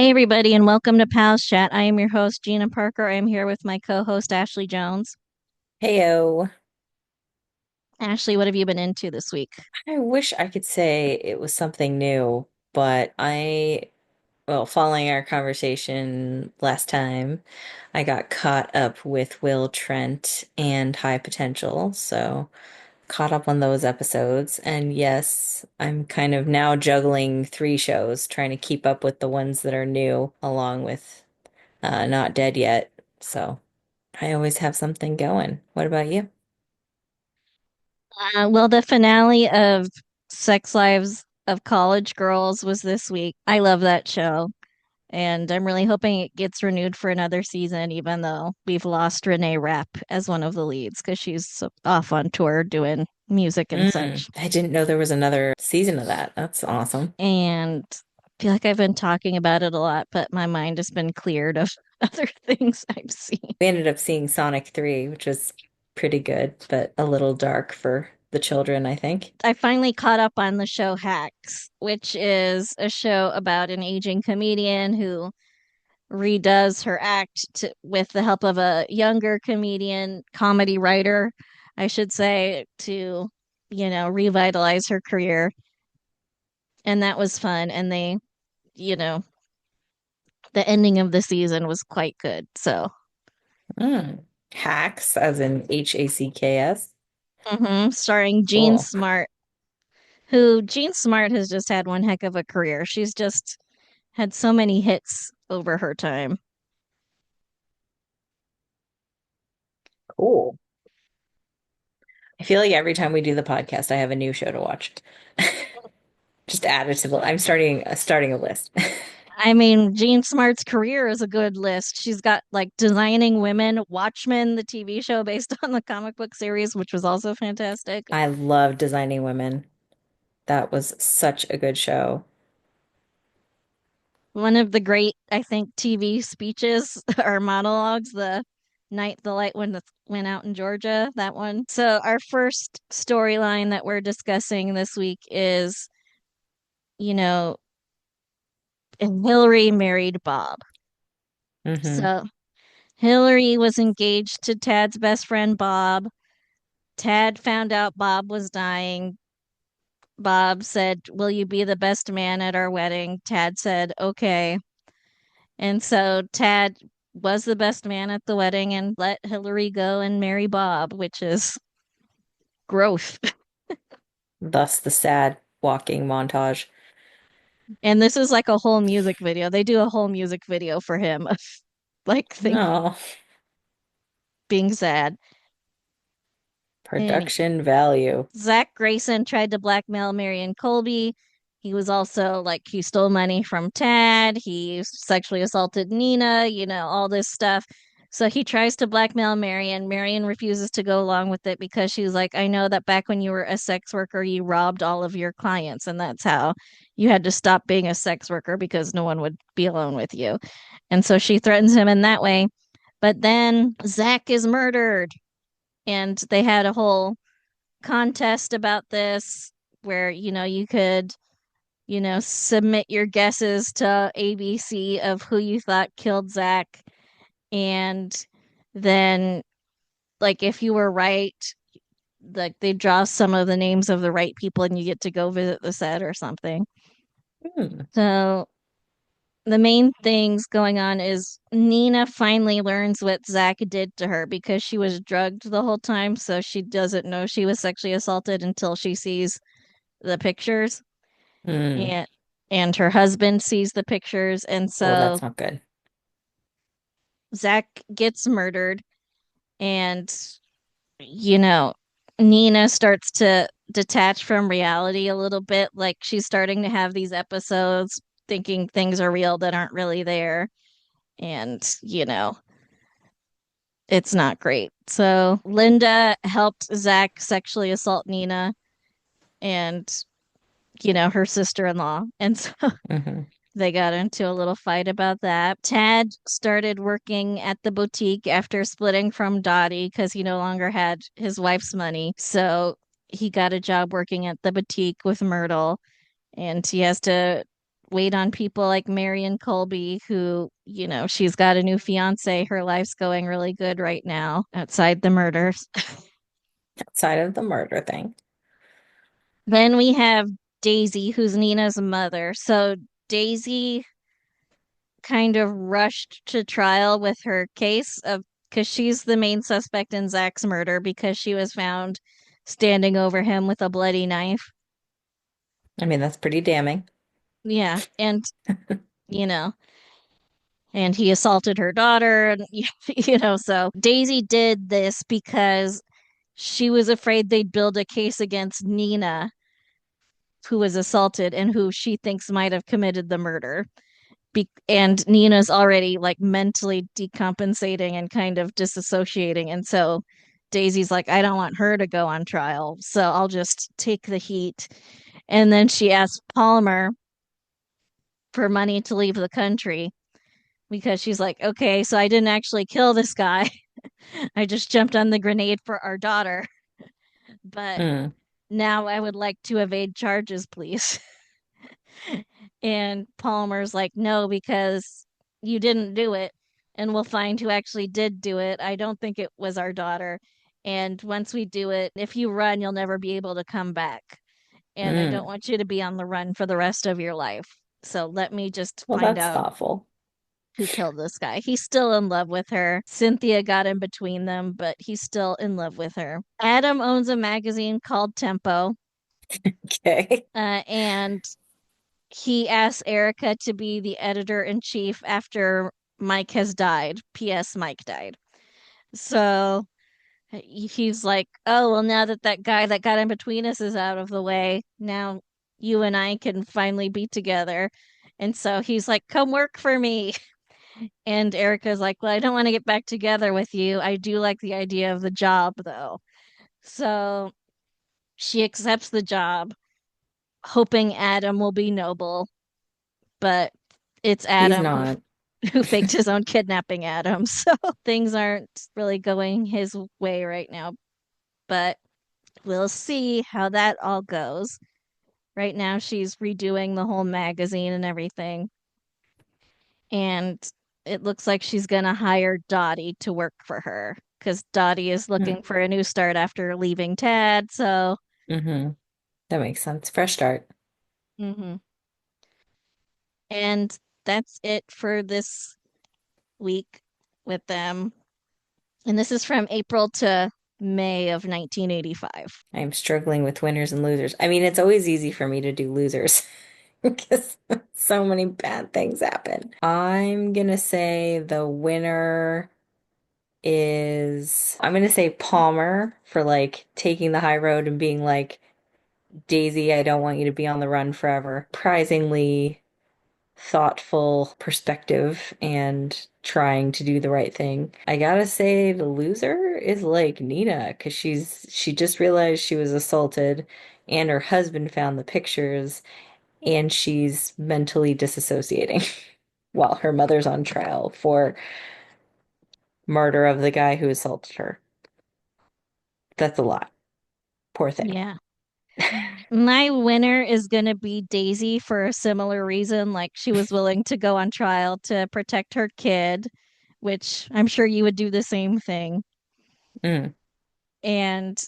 Hey, everybody, and welcome to Pals Chat. I am your host, Gina Parker. I am here with my co host, Ashley Jones. Heyo. Ashley, what have you been into this week? I wish I could say it was something new, but well, following our conversation last time, I got caught up with Will Trent and High Potential. So, caught up on those episodes. And yes, I'm kind of now juggling three shows, trying to keep up with the ones that are new, along with Not Dead Yet. So, I always have something going. What about you? Well, the finale of Sex Lives of College Girls was this week. I love that show, and I'm really hoping it gets renewed for another season, even though we've lost Renee Rapp as one of the leads because off on tour doing music and such. I didn't know there was another season of that. That's awesome. And I feel like I've been talking about it a lot, but my mind has been cleared of other things I've seen. We ended up seeing Sonic 3, which was pretty good, but a little dark for the children, I think. I finally caught up on the show Hacks, which is a show about an aging comedian who redoes her with the help of a younger comedy writer, I should say, to, revitalize her career. And that was fun. And you know, the ending of the season was quite good. So, Mm. Hacks, as in Hacks. starring Jean Cool. Smart, who Jean Smart has just had one heck of a career. She's just had so many hits over her time. Cool. I feel like every time we do the podcast, I have a new show to watch. Just add it to the. I'm starting a list. I mean, Jean Smart's career is a good list. She's got like Designing Women, Watchmen, the TV show based on the comic book series, which was also fantastic. I love Designing Women. That was such a good show. One of the great, I think, TV speeches or monologues, the night the light went out in Georgia, that one. So, our first storyline that we're discussing this week is, you know, Hillary married Bob. Hmm. So, Hillary was engaged to Tad's best friend, Bob. Tad found out Bob was dying. Bob said, "Will you be the best man at our wedding?" Tad said, "Okay." And so Tad was the best man at the wedding and let Hillary go and marry Bob, which is growth. Thus the sad walking montage. And this is like a whole music video. They do a whole music video for him of No, being sad. And production value. Zach Grayson tried to blackmail Marion Colby. He was also like, he stole money from Tad. He sexually assaulted Nina, all this stuff. So he tries to blackmail Marion. Marion refuses to go along with it because she's like, I know that back when you were a sex worker, you robbed all of your clients. And that's how you had to stop being a sex worker because no one would be alone with you. And so she threatens him in that way. But then Zach is murdered. And they had a whole contest about this where you could submit your guesses to ABC of who you thought killed Zach, and then like if you were right, like they draw some of the names of the right people and you get to go visit the set or something. Hmm. So the main things going on is Nina finally learns what Zach did to her because she was drugged the whole time, so she doesn't know she was sexually assaulted until she sees the pictures, Hmm. and her husband sees the pictures, and Oh, so that's not good. Zach gets murdered, and you know Nina starts to detach from reality a little bit. Like she's starting to have these episodes thinking things are real that aren't really there, and it's not great. So Linda helped Zach sexually assault Nina and her sister-in-law, and so Hmm. they got into a little fight about that. Tad started working at the boutique after splitting from Dottie because he no longer had his wife's money. So he got a job working at the boutique with Myrtle, and he has to wait on people like Marion Colby, who, she's got a new fiance. Her life's going really good right now outside the murders. Outside of the murder thing. Then we have Daisy, who's Nina's mother. So Daisy kind of rushed to trial with her case of because she's the main suspect in Zach's murder because she was found standing over him with a bloody knife. I mean, that's pretty damning. Yeah, and you know, and he assaulted her daughter, and so Daisy did this because she was afraid they'd build a case against Nina, who was assaulted and who she thinks might have committed the murder. And Nina's already like mentally decompensating and kind of disassociating. And so Daisy's like, I don't want her to go on trial. So I'll just take the heat. And then she asked Palmer for money to leave the country because she's like, okay, so I didn't actually kill this guy. I just jumped on the grenade for our daughter. But Mm, now I would like to evade charges, please. And Palmer's like, no, because you didn't do it. And we'll find who actually did do it. I don't think it was our daughter. And once we do it, if you run, you'll never be able to come back. And I don't mm. want you to be on the run for the rest of your life. So let me just Well, find that's out thoughtful. who killed this guy. He's still in love with her. Cynthia got in between them, but he's still in love with her. Adam owns a magazine called Tempo, Okay. and he asked Erica to be the editor in chief after Mike has died. P.S. Mike died. So he's like, oh, well, now that that guy that got in between us is out of the way, now you and I can finally be together. And so he's like, come work for me. And Erica's like, well, I don't want to get back together with you. I do like the idea of the job, though. So she accepts the job, hoping Adam will be noble, but it's He's Adam not. who faked his own kidnapping Adam. So things aren't really going his way right now, but we'll see how that all goes. Right now, she's redoing the whole magazine and everything. And it looks like she's going to hire Dottie to work for her because Dottie is looking for a new start after leaving Tad. So, Mm-hmm. That makes sense. Fresh start. mhm. And that's it for this week with them. And this is from April to May of 1985. I'm struggling with winners and losers. I mean, it's always easy for me to do losers because so many bad things happen. I'm gonna say the winner is, I'm gonna say Palmer for like taking the high road and being like, Daisy, I don't want you to be on the run forever. Surprisingly thoughtful perspective and trying to do the right thing. I gotta say the loser is like Nina because she just realized she was assaulted and her husband found the pictures and she's mentally disassociating while her mother's on trial for murder of the guy who assaulted her. That's a lot. Poor thing. Yeah. My winner is going to be Daisy for a similar reason. Like she was willing to go on trial to protect her kid, which I'm sure you would do the same thing. Mm. And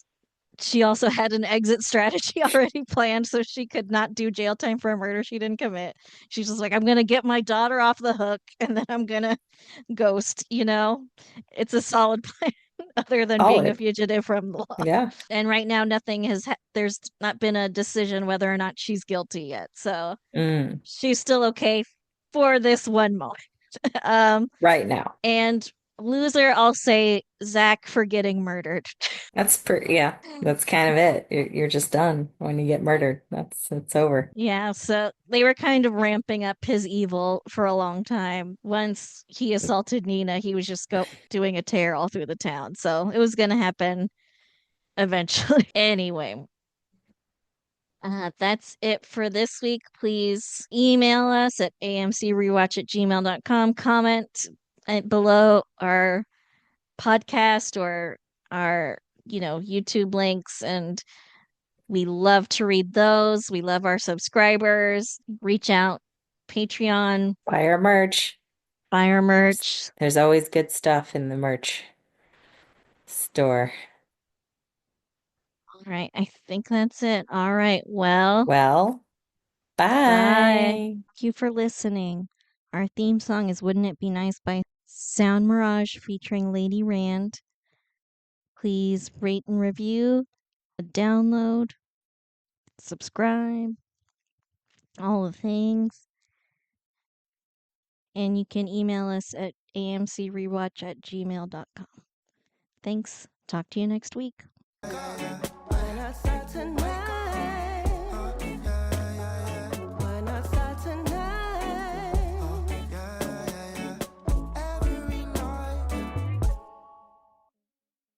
she also had an exit strategy already planned so she could not do jail time for a murder she didn't commit. She's just like, I'm going to get my daughter off the hook and then I'm going to ghost, you know? It's a solid plan other than being a Solid. fugitive from the law. Yeah. And right now, there's not been a decision whether or not she's guilty yet. So Mm. she's still okay for this one moment. Um, Right now. and loser, I'll say Zach for getting murdered. Yeah, that's kind of it. You're just done when you get murdered. It's over. Yeah, so they were kind of ramping up his evil for a long time. Once he assaulted Nina, he was just doing a tear all through the town. So it was going to happen eventually. Anyway, that's it for this week. Please email us at amcrewatch@gmail.com. Comment below our podcast or our, YouTube links, and we love to read those. We love our subscribers. Reach out. Patreon, Buy our merch. buy our There's, merch. there's always good stuff in the merch store. All right, I think that's it. All right, well, Well, bye. bye. Thank you for listening. Our theme song is Wouldn't It Be Nice by Sound Mirage featuring Lady Rand. Please rate and review, download, subscribe, all the things. And you can email us at amcrewatch@gmail.com. Thanks. Talk to you next week.